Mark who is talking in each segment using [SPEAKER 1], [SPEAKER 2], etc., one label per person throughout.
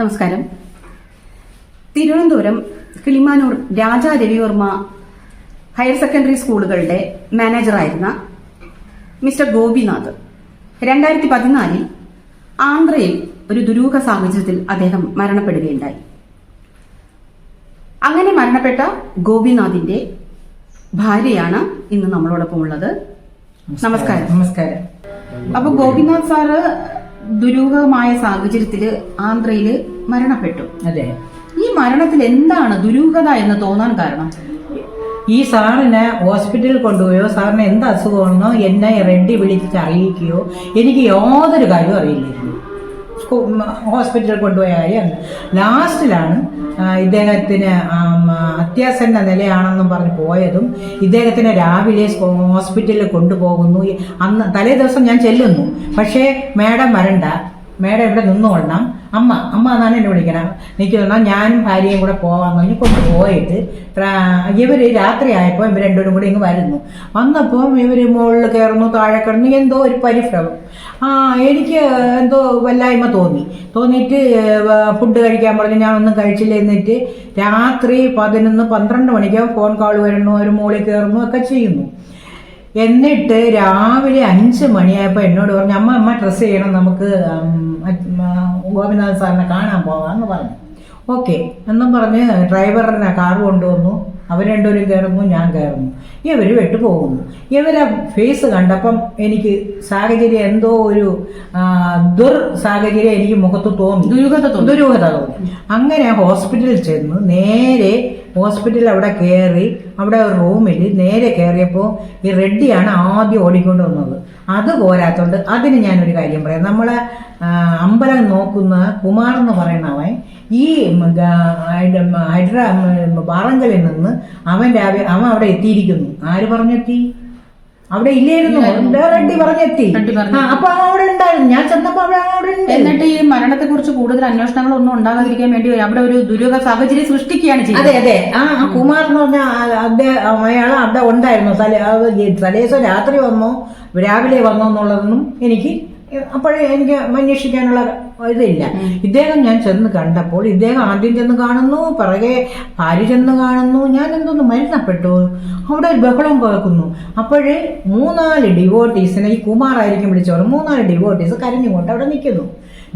[SPEAKER 1] നമസ്കാരം. Thiruvananthapuram Kilimanoor Raja Ravi Varma higher secondary സ്കൂളുകളുടെ മാനേജറായിരുന്ന mister Gopinath 2014 ആന്ധ്രയിൽ ഒരു ദുരൂഹ സാഹചര്യത്തിൽ അദ്ദേഹം മരണപ്പെടുകയുണ്ടായി. അങ്ങനെ മരണപ്പെട്ട ഗോപിനാഥിന്റെ ഭാര്യയാണ് ഇന്ന് നമ്മളോടൊപ്പം ഉള്ളത്. നമസ്കാരം.
[SPEAKER 2] നമസ്കാരം.
[SPEAKER 1] അപ്പൊ ഗോപിനാഥ് സാറ് ദുരൂഹമായ സാഹചര്യത്തില് ആന്ധ്രയില് മരണപ്പെട്ടു.
[SPEAKER 2] അതെ.
[SPEAKER 1] ഈ മരണത്തിൽ എന്താണ് ദുരൂഹത എന്ന് തോന്നാൻ കാരണം?
[SPEAKER 2] ഈ സാറിനെ ഹോസ്പിറ്റലിൽ കൊണ്ടുപോയോ, സാറിന് എന്ത് അസുഖമാണെന്നോ എന്നെ റെഡി വിളിച്ച് അറിയിക്കുകയോ എനിക്ക് യാതൊരു കാര്യവും അറിയില്ലായിരുന്നു. ഹോസ്പിറ്റലിൽ കൊണ്ടുപോയ കാര്യമാണ്. ലാസ്റ്റിലാണ് ഇദ്ദേഹത്തിന് അത്യാസന്ന നിലയാണെന്നും പറഞ്ഞ് പോയതും ഇദ്ദേഹത്തിന് രാവിലെ ഹോസ്പിറ്റലിൽ കൊണ്ടുപോകുന്നു. അന്ന് തലേ ദിവസം ഞാൻ ചെല്ലുന്നു. പക്ഷേ മാഡം വരണ്ട, മാഡം ഇവിടെ നിന്നുകൊള്ളണം, അമ്മ എന്നാണ് എന്നെ വിളിക്കണം. എനിക്ക് തോന്നാം ഞാനും ഭാര്യയും കൂടെ പോവാന്ന് പറഞ്ഞ് കൊണ്ടുപോയിട്ട് ഇവർ രാത്രിയായപ്പോൾ ഇവർ രണ്ടുപേരും കൂടി ഇങ്ങ് വരുന്നു. വന്നപ്പോൾ ഇവർ മുകളിൽ കയറുന്നു, താഴെ കയറുന്നു, എന്തോ ഒരു പരിഭ്രമം. എനിക്ക് എന്തോ വല്ലായ്മ തോന്നിയിട്ട് ഫുഡ് കഴിക്കാൻ പറഞ്ഞു. ഞാൻ ഒന്നും കഴിച്ചില്ല. എന്നിട്ട് രാത്രി 11-12 മണിക്ക് ഫോൺ കോൾ വരുന്നു, ഒരു മുകളിൽ കയറുന്നു ഒക്കെ ചെയ്യുന്നു. എന്നിട്ട് രാവിലെ 5 മണിയായപ്പോൾ എന്നോട് പറഞ്ഞു, അമ്മ ഡ്രസ്സ് ചെയ്യണം, നമുക്ക് ഗോപിനാഥ് സാറിനെ കാണാൻ പോകാമെന്ന് പറഞ്ഞു. ഓക്കെ എന്നും പറഞ്ഞ് ഡ്രൈവറിനെ കാർ കൊണ്ടുവന്നു. അവർ രണ്ടുപേരും കയറുന്നു, ഞാൻ കയറുന്നു. ഇവർ വെട്ടുപോകുന്നു. ഇവരെ ഫേസ് കണ്ടപ്പം എനിക്ക് സാഹചര്യം എന്തോ ഒരു സാഹചര്യം എനിക്ക് മുഖത്ത് തോന്നി, ദുരൂഹത തോന്നി. അങ്ങനെ ഹോസ്പിറ്റലിൽ ചെന്ന് നേരെ ഹോസ്പിറ്റലിൽ അവിടെ കയറി, അവിടെ ഒരു റൂമിൽ നേരെ കയറിയപ്പോൾ ഈ റെഡ്ഡിയാണ് ആദ്യം ഓടിക്കൊണ്ട് വന്നത്. അത് പോരാത്തോണ്ട് അതിന് ഞാനൊരു കാര്യം പറയാം. നമ്മളെ അമ്പലം നോക്കുന്ന കുമാർ എന്ന് പറയുന്നവൻ ഈ വാറങ്കലിൽ നിന്ന് അവൻ അവിടെ എത്തിയിരിക്കുന്നു. ആര് പറഞ്ഞെത്തി? അവിടെ ഇല്ലായിരുന്നു, റെഡ്ഡി പറഞ്ഞെത്തി. അപ്പൊ അവിടെ ഉണ്ടായിരുന്നു. ഞാൻ ചെന്നപ്പോ അവിടെ ഉണ്ട്.
[SPEAKER 1] എന്നിട്ട് ഈ മരണത്തെ കുറിച്ച് കൂടുതൽ അന്വേഷണങ്ങളൊന്നും ഉണ്ടാകാതിരിക്കാൻ വേണ്ടി അവിടെ ഒരു ദുരൂഹ സാഹചര്യം സൃഷ്ടിക്കുകയാണ് ചെയ്യുന്നത്.
[SPEAKER 2] അതെ. കുമാർ എന്ന് പറഞ്ഞ അയാൾ അവിടെ ഉണ്ടായിരുന്നു. തലേദിവസം രാത്രി വന്നോ രാവിലെ വന്നോ എന്നുള്ളതൊന്നും എനിക്ക് അപ്പോഴേ എനിക്ക് അന്വേഷിക്കാനുള്ള ഇതില്ല. ഇദ്ദേഹം ഞാൻ ചെന്ന് കണ്ടപ്പോൾ ഇദ്ദേഹം ആദ്യം ചെന്ന് കാണുന്നു, പിറകെ ഭാര്യ ചെന്ന് കാണുന്നു. ഞാൻ എന്തോന്ന് മരണപ്പെട്ടു, അവിടെ ഒരു ബഹളം കേൾക്കുന്നു. അപ്പോഴേ 3-4 ഡിവോട്ടീസിനെ ഈ കുമാറായിരിക്കും വിളിച്ചോളൂ. 3-4 ഡിവോട്ടീസ് കരഞ്ഞുകൊണ്ട് അവിടെ നിൽക്കുന്നു.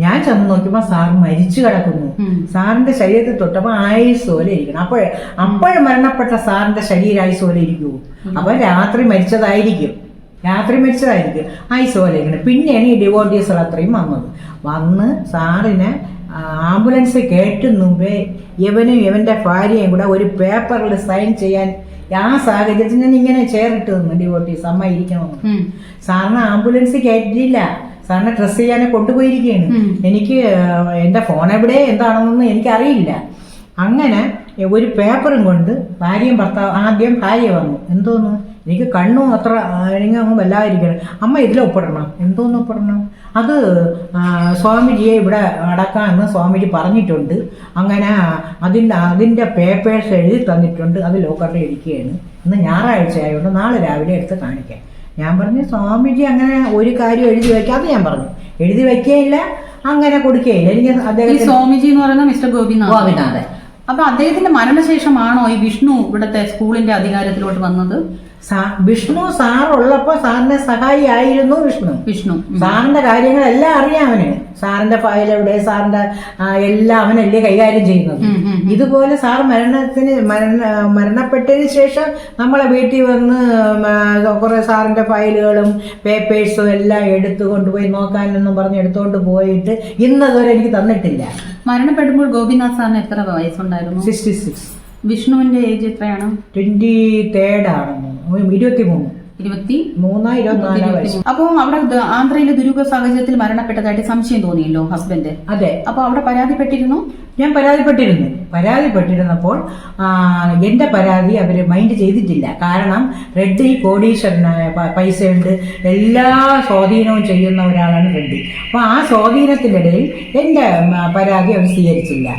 [SPEAKER 2] ഞാൻ ചെന്ന് നോക്കുമ്പോൾ സാർ മരിച്ചു കിടക്കുന്നു. സാറിന്റെ ശരീരത്തിൽ തൊട്ടപ്പോൾ ആയുസ് പോലെ ഇരിക്കണം. അപ്പോഴേ മരണപ്പെട്ട സാറിന്റെ ശരീരം ആയുസ് പോലെ ഇരിക്കുമോ? അപ്പൊ രാത്രി മരിച്ചതായിരിക്കും ആയുസ് പോലെ ഇരിക്കണം. പിന്നെയാണ് ഈ ഡിവോട്ടീസ് അത്രയും വന്ന് സാറിനെ ആംബുലൻസ് കയറ്റും മുമ്പേ ഇവനും ഇവന്റെ ഭാര്യയും കൂടെ ഒരു പേപ്പറിൽ സൈൻ ചെയ്യാൻ ആ സാഹചര്യത്തിൽ ഞാൻ ഇങ്ങനെ ചേർട്ട് നിന്നു. ഡിവോട്ടീസ് അമ്മ ഇരിക്കണമെന്ന്. സാറിന് ആംബുലൻസ് കയറ്റിയില്ല, സാറിനെ ഡ്രസ് ചെയ്യാനെ കൊണ്ടുപോയിരിക്കുകയാണ്. എനിക്ക് എന്റെ ഫോൺ എവിടെ എന്താണെന്നൊന്നും എനിക്കറിയില്ല. അങ്ങനെ ഒരു പേപ്പറും കൊണ്ട് ഭാര്യയും ഭർത്താവ്, ആദ്യം ഭാര്യ വന്നു. എന്തോന്നു എനിക്ക് കണ്ണും അത്ര എനിക്ക് അങ്ങ് വല്ലാതിരിക്കണം. അമ്മ ഇതിൽ ഒപ്പിടണം. എന്തോന്ന് ഒപ്പിടണം? അത് സ്വാമിജിയെ ഇവിടെ അടക്കാമെന്ന് സ്വാമിജി പറഞ്ഞിട്ടുണ്ട്. അങ്ങനെ അതിൻ്റെ പേപ്പേഴ്സ് എഴുതി തന്നിട്ടുണ്ട്. അത് ലോക്കറിൽ ഇരിക്കുകയാണ്. ഇന്ന് ഞായറാഴ്ച ആയതുകൊണ്ട് നാളെ രാവിലെ എടുത്ത് കാണിക്കാം. ഞാൻ പറഞ്ഞു സ്വാമിജി അങ്ങനെ ഒരു കാര്യം എഴുതി വയ്ക്കാം. അത് ഞാൻ പറഞ്ഞു എഴുതി വയ്ക്കുകയില്ല, അങ്ങനെ കൊടുക്കുകയില്ല. എനിക്ക് അദ്ദേഹം
[SPEAKER 1] സ്വാമിജി എന്ന് പറയുന്ന മിസ്റ്റർ ഗോപിനാഥ്. അപ്പൊ അദ്ദേഹത്തിന്റെ മരണശേഷമാണോ ഈ വിഷ്ണു ഇവിടുത്തെ സ്കൂളിന്റെ അധികാരത്തിലോട്ട് വന്നത്?
[SPEAKER 2] വിഷ്ണു സാർ ഉള്ളപ്പോ സാറിന്റെ സഹായിയായിരുന്നു വിഷ്ണു. സാറിന്റെ കാര്യങ്ങളെല്ലാം അറിയാം അവന്. സാറിന്റെ ഫയൽ എവിടെ, സാറിന്റെ എല്ലാം അവനല്ലേ കൈകാര്യം ചെയ്യുന്നത്. ഇതുപോലെ സാർ മരണപ്പെട്ടതിന് ശേഷം നമ്മളെ വീട്ടിൽ വന്ന് കുറെ സാറിന്റെ ഫയലുകളും പേപ്പേഴ്സും എല്ലാം എടുത്തു കൊണ്ടുപോയി നോക്കാനെന്നും പറഞ്ഞ് എടുത്തുകൊണ്ട് പോയിട്ട് ഇന്നതുവരെ എനിക്ക് തന്നിട്ടില്ല.
[SPEAKER 1] മരണപ്പെടുമ്പോൾ ഗോപിനാഥ് സാറിന് എത്ര വയസ്സുണ്ടായിരുന്നു?
[SPEAKER 2] 66.
[SPEAKER 1] വിഷ്ണുവിന്റെ ഏജ് എത്രയാണ്?
[SPEAKER 2] 23 ആണെന്ന്, 23-24 വയസ്സ്.
[SPEAKER 1] അപ്പൊ അവിടെ ആന്ധ്രയിലെ ദുരൂഹ സാഹചര്യത്തിൽ മരണപ്പെട്ടതായിട്ട് സംശയം തോന്നിയല്ലോ ഹസ്ബൻഡ്.
[SPEAKER 2] അതെ.
[SPEAKER 1] അപ്പൊ അവിടെ പരാതിപ്പെട്ടിരുന്നു?
[SPEAKER 2] ഞാൻ പരാതിപ്പെട്ടിരുന്നപ്പോൾ എന്റെ പരാതി അവര് മൈൻഡ് ചെയ്തിട്ടില്ല. കാരണം റെഡ്ഡി കോടീശ്വരനായ, പൈസയുണ്ട്, എല്ലാ സ്വാധീനവും ചെയ്യുന്ന ഒരാളാണ് റെഡ്ഡി. അപ്പൊ ആ സ്വാധീനത്തിന്റെ ഇടയിൽ എന്റെ പരാതി അവർ സ്വീകരിച്ചില്ല.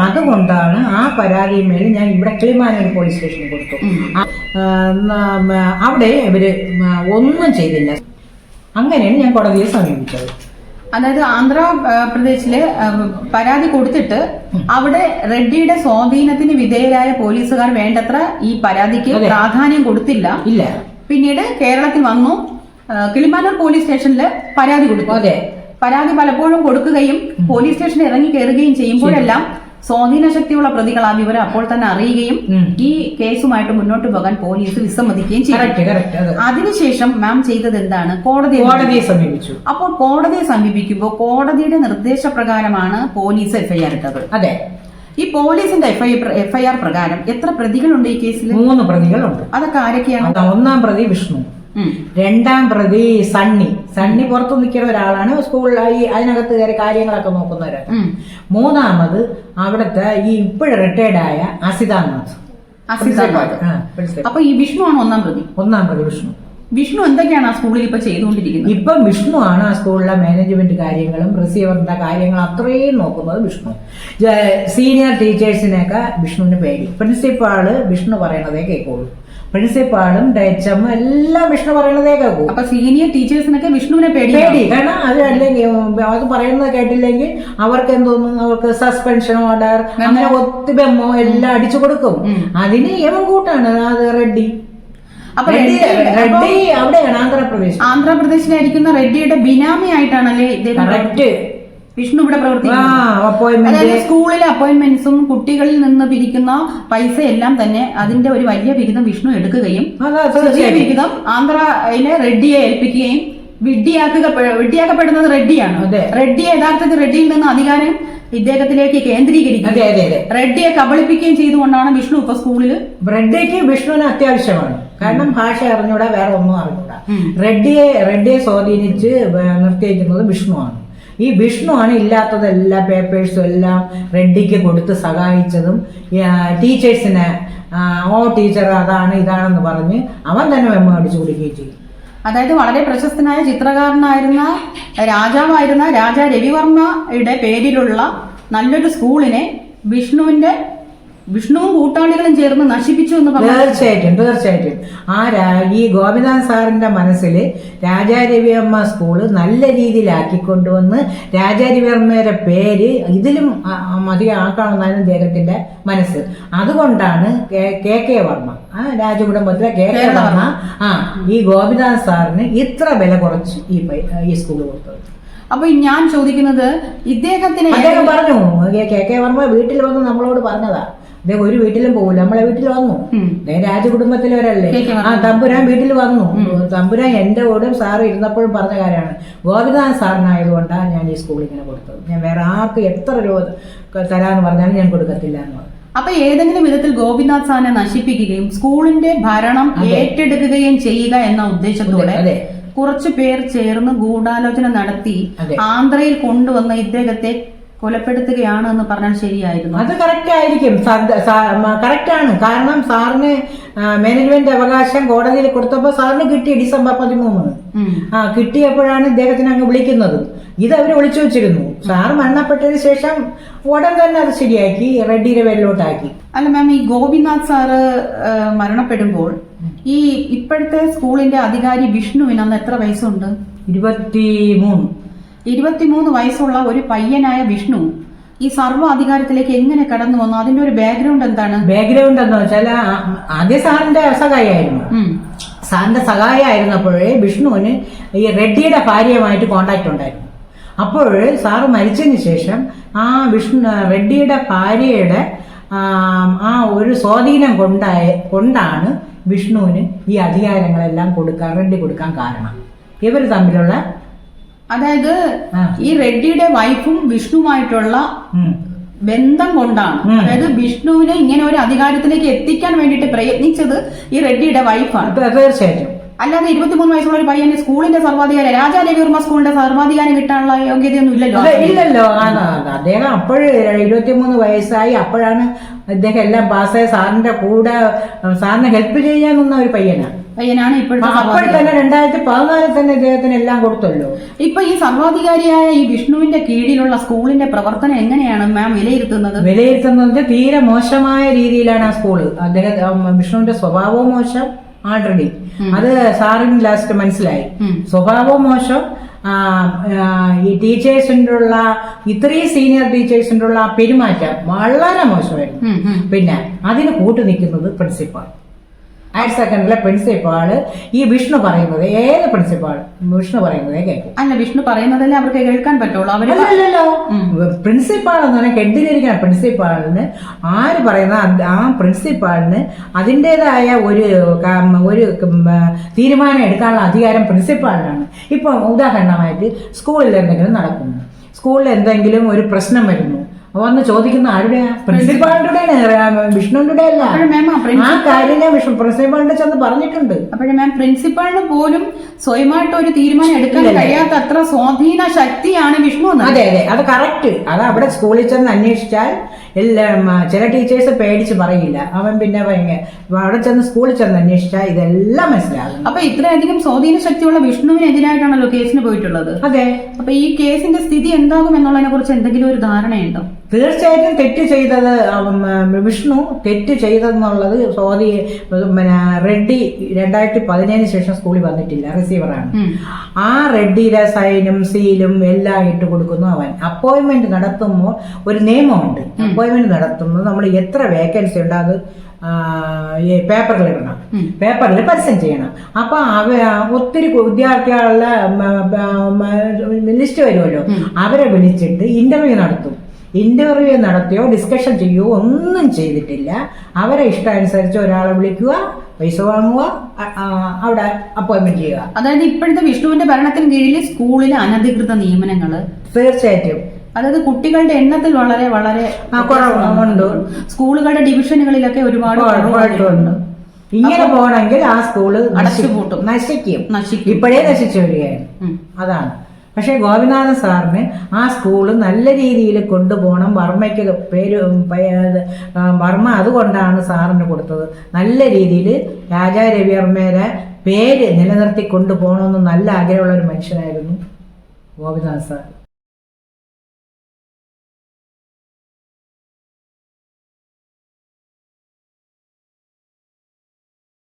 [SPEAKER 2] അതുകൊണ്ടാണ് ആ പരാതിമേൽ ഞാൻ ഇവിടെ കിളിമാനൂർ പോലീസ് സ്റ്റേഷനിൽ കൊടുത്തു. അവിടെ ഇവര് ഒന്നും ചെയ്തില്ല. അങ്ങനെയാണ് ഞാൻ കോടതിയെ സമീപിച്ചത്.
[SPEAKER 1] അതായത് ആന്ധ്രാപ്രദേശില് പരാതി കൊടുത്തിട്ട് അവിടെ റെഡ്ഡിയുടെ സ്വാധീനത്തിന് വിധേയരായ പോലീസുകാർ വേണ്ടത്ര ഈ പരാതിക്ക് പ്രാധാന്യം കൊടുത്തില്ല.
[SPEAKER 2] ഇല്ല.
[SPEAKER 1] പിന്നീട് കേരളത്തിൽ വന്നു, കിളിമാനൂർ പോലീസ് സ്റ്റേഷനിൽ പരാതി കൊടുത്തു.
[SPEAKER 2] അതെ.
[SPEAKER 1] പരാതി പലപ്പോഴും കൊടുക്കുകയും പോലീസ് സ്റ്റേഷനിൽ ഇറങ്ങി കയറുകയും ചെയ്യുമ്പോഴെല്ലാം സ്വാധീന ശക്തിയുള്ള പ്രതികൾ ആ വിവരം അപ്പോൾ തന്നെ അറിയുകയും ഈ കേസുമായിട്ട് മുന്നോട്ട് പോകാൻ പോലീസ് വിസമ്മതിക്കുകയും ചെയ്തു. അതിനുശേഷം മാം ചെയ്തത് എന്താണ്? കോടതിയെ സമീപിച്ചു. അപ്പോൾ കോടതിയെ സമീപിക്കുമ്പോൾ കോടതിയുടെ നിർദ്ദേശപ്രകാരമാണ് പോലീസ് എഫ്ഐആർ ഇട്ടത്.
[SPEAKER 2] അതെ.
[SPEAKER 1] ഈ പോലീസിന്റെ എഫ്ഐആർ പ്രകാരം എത്ര പ്രതികളുണ്ട് ഈ കേസിൽ?
[SPEAKER 2] 3 പ്രതികളുണ്ട്.
[SPEAKER 1] അതൊക്കെ ആരൊക്കെയാണ്?
[SPEAKER 2] ഒന്നാം പ്രതി വിഷ്ണു, രണ്ടാം പ്രതി സണ്ണി പുറത്തു നിൽക്കുന്ന ഒരാളാണ്, സ്കൂളിൽ അതിനകത്ത് കയറി കാര്യങ്ങളൊക്കെ നോക്കുന്നവരാണ്. മൂന്നാമത് അവിടുത്തെ ഈ ഇപ്പോഴും റിട്ടയർഡായ അസിതാനാഥ്.
[SPEAKER 1] അപ്പൊ ഈ വിഷ്ണു ആണ് ഒന്നാം പ്രതി. വിഷ്ണു എന്തൊക്കെയാണ് ആ സ്കൂളിൽ ഇപ്പൊ ചെയ്തുകൊണ്ടിരിക്കുന്നത്?
[SPEAKER 2] ഇപ്പം വിഷ്ണു ആണ് ആ സ്കൂളിലെ മാനേജ്മെന്റ് കാര്യങ്ങളും റിസീവറിന്റെ കാര്യങ്ങളും അത്രയും നോക്കുന്നത് വിഷ്ണു. സീനിയർ ടീച്ചേഴ്സിനെയൊക്കെ വിഷ്ണുവിന് പേടി. പ്രിൻസിപ്പാള് വിഷ്ണു പറയണതേ കേൾക്കുള്ളൂ. പ്രിൻസിപ്പാളും ഡയച്ചമ്മ എല്ലാം വിഷ്ണു പറയണതേ കേൾക്കൂ.
[SPEAKER 1] അപ്പൊ സീനിയർ ടീച്ചേഴ്സിനൊക്കെ വിഷ്ണുവിനെ പേടി.
[SPEAKER 2] കാരണം അത് അല്ലെങ്കിൽ അത് പറയുന്നത് കേട്ടില്ലെങ്കിൽ അവർക്ക് എന്തോന്നും, അവർക്ക് സസ്പെൻഷൻ ഓർഡർ അങ്ങനെ ഒത്തുബെമ്മോ എല്ലാം അടിച്ചു കൊടുക്കും. അതിന് യമം കൂട്ടാണ് അത് റെഡ്ഡി. റെഡ്ഡി അവിടെയാണ്
[SPEAKER 1] ആന്ധ്രാപ്രദേശിലായിരിക്കുന്ന റെഡ്ഡിയുടെ ബിനാമി ആയിട്ടാണല്ലേ വിഷ്ണു ഇവിടെ പ്രവർത്തിക്കുന്നത്. സ്കൂളിലെ അപ്പോയിന്റ്മെന്റ്സും കുട്ടികളിൽ നിന്ന് പിരിക്കുന്ന പൈസ എല്ലാം തന്നെ അതിന്റെ ഒരു വലിയ വിഹിതം വിഷ്ണു എടുക്കുകയും ചെറിയ വിഹിതം ആന്ധ്രയിലെ റെഡ്ഡിയെ ഏൽപ്പിക്കുകയും വിഡ്ഢിയാക്കപ്പെടുന്നത് റെഡ്ഡിയാണ്. റെഡ്ഡിയെ യഥാർത്ഥത്തിൽ റെഡ്ഡിയിൽ നിന്ന് അധികാരം ഇദ്ദേഹത്തിലേക്ക് കേന്ദ്രീകരിക്കുകയും റെഡ്ഡിയെ കബളിപ്പിക്കുകയും ചെയ്തുകൊണ്ടാണ് വിഷ്ണു ഇപ്പൊ സ്കൂളിൽ.
[SPEAKER 2] റെഡ്ഡിക്ക് വിഷ്ണുവിന് അത്യാവശ്യമാണ്. കാരണം ഭാഷ അറിഞ്ഞൂടാ, വേറെ ഒന്നും അറിഞ്ഞൂടാ. റെഡ്ഡിയെ സ്വാധീനിച്ച് നിർത്തിയിരിക്കുന്നത് വിഷ്ണുവാണ്. ഈ വിഷ്ണു ആണ് ഇല്ലാത്തതെല്ലാം പേപ്പേഴ്സും എല്ലാം റെഡ്ഡിക്ക് കൊടുത്ത് സഹായിച്ചതും. ടീച്ചേഴ്സിനെ ടീച്ചർ അതാണ് ഇതാണെന്ന് പറഞ്ഞ് അവൻ തന്നെ മെമ്മോ അടിച്ചു കൊടുക്കുകയും ചെയ്യും.
[SPEAKER 1] അതായത് വളരെ പ്രശസ്തനായ ചിത്രകാരനായിരുന്ന രാജാവായിരുന്ന രാജാ രവിവർമ്മയുടെ പേരിലുള്ള നല്ലൊരു സ്കൂളിനെ വിഷ്ണുവും കൂട്ടാളികളും ചേർന്ന് നശിപ്പിച്ചു എന്ന് പറഞ്ഞു.
[SPEAKER 2] തീർച്ചയായിട്ടും ഈ ഗോപിനാഥ് സാറിന്റെ മനസ്സിൽ രാജാ രവിവർമ്മ സ്കൂള് നല്ല രീതിയിലാക്കിക്കൊണ്ടുവന്ന് രാജാ രവിവർമ്മയുടെ പേര് ഇതിലും അധികം ആക്കണമെന്നായിരുന്നു അദ്ദേഹത്തിന്റെ മനസ്സ്. അതുകൊണ്ടാണ് കെ വർമ്മ, രാജകുടുംബത്തിലെ കെ വർമ്മ ഈ ഗോപിനാഥ് സാറിന് ഇത്ര വില കുറച്ച് ഈ സ്കൂള് കൊടുത്തത്.
[SPEAKER 1] അപ്പൊ ഞാൻ ചോദിക്കുന്നത്,
[SPEAKER 2] അദ്ദേഹം പറഞ്ഞു, കെ വർമ്മ വീട്ടിൽ വന്ന് നമ്മളോട് പറഞ്ഞതാ, അദ്ദേഹം ഒരു വീട്ടിലും പോകില്ല, നമ്മളെ വീട്ടിൽ വന്നു. രാജകുടുംബത്തിലവരല്ലേ. തമ്പുരാൻ വീട്ടിൽ വന്നു. തമ്പുരാൻ എന്റെ കൂടെയും സാറ് ഇരുന്നപ്പോഴും പറഞ്ഞ കാര്യമാണ്, ഗോപിനാഥ് സാറിനായതുകൊണ്ടാണ് ഞാൻ ഈ സ്കൂളിൽ ഇങ്ങനെ കൊടുത്തത്. ഞാൻ വേറെ ആർക്ക് എത്ര രൂപ തരാന്ന് പറഞ്ഞാലും ഞാൻ കൊടുക്കത്തില്ല എന്ന് പറഞ്ഞു.
[SPEAKER 1] അപ്പൊ ഏതെങ്കിലും വിധത്തിൽ ഗോപിനാഥ് സാറിനെ നശിപ്പിക്കുകയും സ്കൂളിന്റെ ഭരണം ഏറ്റെടുക്കുകയും ചെയ്യുക എന്ന ഉദ്ദേശത്തോടെ കുറച്ചു പേർ ചേർന്ന് ഗൂഢാലോചന നടത്തി ആന്ധ്രയിൽ കൊണ്ടുവന്ന ഇദ്ദേഹത്തെ കൊലപ്പെടുത്തുകയാണ് എന്ന് പറഞ്ഞാൽ ശരിയായിരുന്നു?
[SPEAKER 2] അത് കറക്റ്റ് ആയിരിക്കും, കറക്റ്റാണ്. കാരണം സാറിന് മാനേജ്മെന്റ് അവകാശം കോടതിയിൽ കൊടുത്തപ്പോൾ സാറിന് കിട്ടി December 13. കിട്ടിയപ്പോഴാണ് ഇദ്ദേഹത്തിന് അങ്ങ് വിളിക്കുന്നത്. ഇത് അവര് വിളിച്ചു വെച്ചിരുന്നു. സാറ് മരണപ്പെട്ടതിന് ശേഷം ഉടൻ തന്നെ അത് ശരിയാക്കി റെഡ്ഡിയുടെ പേരിലോട്ടാക്കി.
[SPEAKER 1] അല്ല മാം, ഈ ഗോപിനാഥ് സാറ് മരണപ്പെടുമ്പോൾ ഈ ഇപ്പോഴത്തെ സ്കൂളിന്റെ അധികാരി വിഷ്ണുവിന് അന്ന് എത്ര വയസ്സുണ്ട്? 23 വയസ്സുള്ള ഒരു പയ്യനായ വിഷ്ണു ഈ സർവ്വ അധികാരത്തിലേക്ക് എങ്ങനെ കടന്നു വന്നു? അതിന്റെ ഒരു ബാക്ക്ഗ്രൗണ്ട് എന്താണ്?
[SPEAKER 2] ബാക്ക്ഗ്രൗണ്ട് എന്ന് വെച്ചാൽ ആദ്യം സാറിന്റെ സഹായിയായിരുന്നു. സാറിന്റെ സഹായിയായിരുന്നപ്പോഴേ വിഷ്ണുവിന് ഈ റെഡ്ഡിയുടെ ഭാര്യയുമായിട്ട് കോണ്ടാക്ട് ഉണ്ടായിരുന്നു. അപ്പോൾ സാറ് മരിച്ചതിന് ശേഷം റെഡ്ഡിയുടെ ഭാര്യയുടെ ഒരു സ്വാധീനം കൊണ്ടാണ് വിഷ്ണുവിന് ഈ അധികാരങ്ങളെല്ലാം റെഡ്ഡി കൊടുക്കാൻ കാരണം. ഇവർ തമ്മിലുള്ള, അതായത്
[SPEAKER 1] ഈ റെഡ്ഡിയുടെ വൈഫും വിഷ്ണുവുമായിട്ടുള്ള ബന്ധം കൊണ്ടാണ്. അതായത് വിഷ്ണുവിനെ ഇങ്ങനെ ഒരു അധികാരത്തിലേക്ക് എത്തിക്കാൻ വേണ്ടിയിട്ട് പ്രയത്നിച്ചത് ഈ റെഡ്ഡിയുടെ വൈഫാണ്.
[SPEAKER 2] തീർച്ചയായിട്ടും.
[SPEAKER 1] അല്ലാതെ 23 വയസ്സുള്ള ഒരു പയ്യന് സ്കൂളിന്റെ സർവാധികാരം, രാജാ രവിവർമ്മ സ്കൂളിന്റെ സർവാധികാരം കിട്ടാനുള്ള യോഗ്യതയൊന്നും
[SPEAKER 2] ഇല്ലല്ലോ. അദ്ദേഹം അപ്പോഴ് 23 വയസ്സായി. അപ്പോഴാണ് അദ്ദേഹം എല്ലാം പാസ്സായി സാറിന്റെ കൂടെ സാറിനെ ഹെൽപ്പ് ചെയ്യാൻ നിന്ന ഒരു പയ്യനാണ്. ഇപ്പോഴത്തെ. അപ്പോൾ തന്നെ 2014 തന്നെ ഇദ്ദേഹത്തിന് എല്ലാം കൊടുത്തല്ലോ.
[SPEAKER 1] ഇപ്പൊ ഈ സർവാധികാരിയായ ഈ വിഷ്ണുവിന്റെ കീഴിലുള്ള സ്കൂളിന്റെ പ്രവർത്തനം എങ്ങനെയാണ് മാം
[SPEAKER 2] വിലയിരുത്തുന്നത്? തീരെ മോശമായ രീതിയിലാണ് ആ സ്കൂള്. വിഷ്ണുവിന്റെ സ്വഭാവവും മോശം ആൾറെഡി. അത് സാറിന് ലാസ്റ്റ് മനസ്സിലായി. സ്വഭാവവും മോശം, ഈ ടീച്ചേഴ്സിൻ്റെ ഉള്ള ഇത്രയും സീനിയർ ടീച്ചേഴ്സിൻ്റെ ഉള്ള ആ പെരുമാറ്റം വളരെ മോശമായിരുന്നു. പിന്നെ അതിന് കൂട്ടു നിൽക്കുന്നത് പ്രിൻസിപ്പാൾ, ഹയർ സെക്കൻഡറിയിലെ പ്രിൻസിപ്പാള്. ഈ വിഷ്ണു പറയുന്നത് ഏത് പ്രിൻസിപ്പാൾ വിഷ്ണു പറയുന്നതേ കേൾക്കും.
[SPEAKER 1] അല്ല, വിഷ്ണു പറയുന്നതല്ലേ അവർക്ക് കേൾക്കാൻ പറ്റുള്ളൂ.
[SPEAKER 2] അവരല്ലോ പ്രിൻസിപ്പാൾ എന്ന് പറഞ്ഞാൽ ഹെഡിലിരിക്കുന്ന പ്രിൻസിപ്പാളിന് ആര് പറയുന്ന ആ പ്രിൻസിപ്പാളിന് അതിൻ്റെതായ ഒരു തീരുമാനം എടുക്കാനുള്ള അധികാരം പ്രിൻസിപ്പാളിനാണ്. ഇപ്പൊ ഉദാഹരണമായിട്ട് സ്കൂളിൽ എന്തെങ്കിലും നടക്കുന്നു, സ്കൂളിൽ എന്തെങ്കിലും ഒരു പ്രശ്നം വരുന്നു, വന്ന് ചോദിക്കുന്ന ആരുടെയാ? പ്രിൻസിപ്പാളിന്റെ, വിഷ്ണുവിന്റെ അല്ല. ആ കാര്യം ഞാൻ പ്രിൻസിപ്പാളിന്റെ ചെന്ന് പറഞ്ഞിട്ടുണ്ട്.
[SPEAKER 1] അപ്പോഴും മാം, പ്രിൻസിപ്പാളിന് പോലും സ്വയമായിട്ട് ഒരു തീരുമാനം എടുക്കാൻ കഴിയാത്ത അത്ര സ്വാധീന ശക്തിയാണ് വിഷ്ണു.
[SPEAKER 2] അതെ അതെ, അത് കറക്റ്റ്. അത് അവിടെ സ്കൂളിൽ ചെന്ന് അന്വേഷിച്ചാൽ എല്ലാം ചില ടീച്ചേഴ്സ് പേടിച്ച് പറയില്ല. അവൻ പിന്നെ അവിടെ ചെന്ന് സ്കൂളിൽ ചെന്ന് അന്വേഷിച്ചാൽ ഇതെല്ലാം മനസ്സിലാകും.
[SPEAKER 1] അപ്പൊ ഇത്രയധികം സ്വാധീന ശക്തിയുള്ള വിഷ്ണുവിനെതിരായിട്ടാണല്ലോ കേസിന് പോയിട്ടുള്ളത്.
[SPEAKER 2] അതെ.
[SPEAKER 1] അപ്പൊ ഈ കേസിന്റെ സ്ഥിതി എന്താകും എന്നുള്ളതിനെ കുറിച്ച് എന്തെങ്കിലും ഒരു ധാരണയുണ്ടോ?
[SPEAKER 2] തീർച്ചയായിട്ടും തെറ്റ് ചെയ്തത് വിഷ്ണു തെറ്റ് ചെയ്തെന്നുള്ളത് പിന്നെ റെഡ്ഡി 2017 ശേഷം സ്കൂളിൽ വന്നിട്ടില്ല, റിസീവറാണ്. ആ റെഡ്ഡിയുടെ സൈനും സീലും എല്ലാം ഇട്ട് കൊടുക്കുന്നു അവൻ. അപ്പോയിന്റ്മെന്റ് നടത്തുമ്പോൾ ഒരു നിയമമുണ്ട്. അപ്പോയിന്റ്മെന്റ് നടത്തുമ്പോൾ നമ്മൾ എത്ര വേക്കൻസി ഉണ്ട് അത് പേപ്പറിൽ ഇടണം, പേപ്പറിൽ പരസ്യം ചെയ്യണം. അപ്പൊ ഒത്തിരി വിദ്യാർത്ഥികളുടെ ലിസ്റ്റ് വരുമല്ലോ, അവരെ വിളിച്ചിട്ട് ഇന്റർവ്യൂ നടത്തും. ഇന്റർവ്യൂ നടത്തിയോ ഡിസ്കഷൻ ചെയ്യുകയോ ഒന്നും ചെയ്തിട്ടില്ല. അവരെ ഇഷ്ടാനുസരിച്ച് ഒരാളെ വിളിക്കുക, പൈസ വാങ്ങുക, അവിടെ അപ്പോയിന്റ്മെന്റ് ചെയ്യുക.
[SPEAKER 1] അതായത് ഇപ്പോഴത്തെ വിഷ്ണുവിന്റെ ഭരണത്തിന് കീഴിൽ സ്കൂളിലെ അനധികൃത നിയമനങ്ങള്
[SPEAKER 2] തീർച്ചയായിട്ടും,
[SPEAKER 1] അതായത് കുട്ടികളുടെ എണ്ണത്തിൽ വളരെ വളരെ
[SPEAKER 2] കുറവുണ്ട്.
[SPEAKER 1] സ്കൂളുകളുടെ ഡിവിഷനുകളിലൊക്കെ ഒരുപാട്
[SPEAKER 2] കുറവുണ്ട്. ഇങ്ങനെ പോകണമെങ്കിൽ ആ സ്കൂള്
[SPEAKER 1] അടച്ചുപൂട്ടും,
[SPEAKER 2] നശിക്കും. ഇപ്പോഴേ നശിച്ചു വരികയാണ്. അതാണ്. പക്ഷെ ഗോപിനാഥൻ സാറിന് ആ സ്കൂള് നല്ല രീതിയിൽ കൊണ്ടുപോകണം. വർമ്മയ്ക്ക് വർമ്മ അതുകൊണ്ടാണ് സാറിന് കൊടുത്തത്. നല്ല രീതിയിൽ രാജാ രവിവർമ്മയുടെ പേര് നിലനിർത്തി കൊണ്ടുപോകണമെന്ന് നല്ല ആഗ്രഹമുള്ള ഒരു മനുഷ്യനായിരുന്നു ഗോപിനാഥൻ സാർ.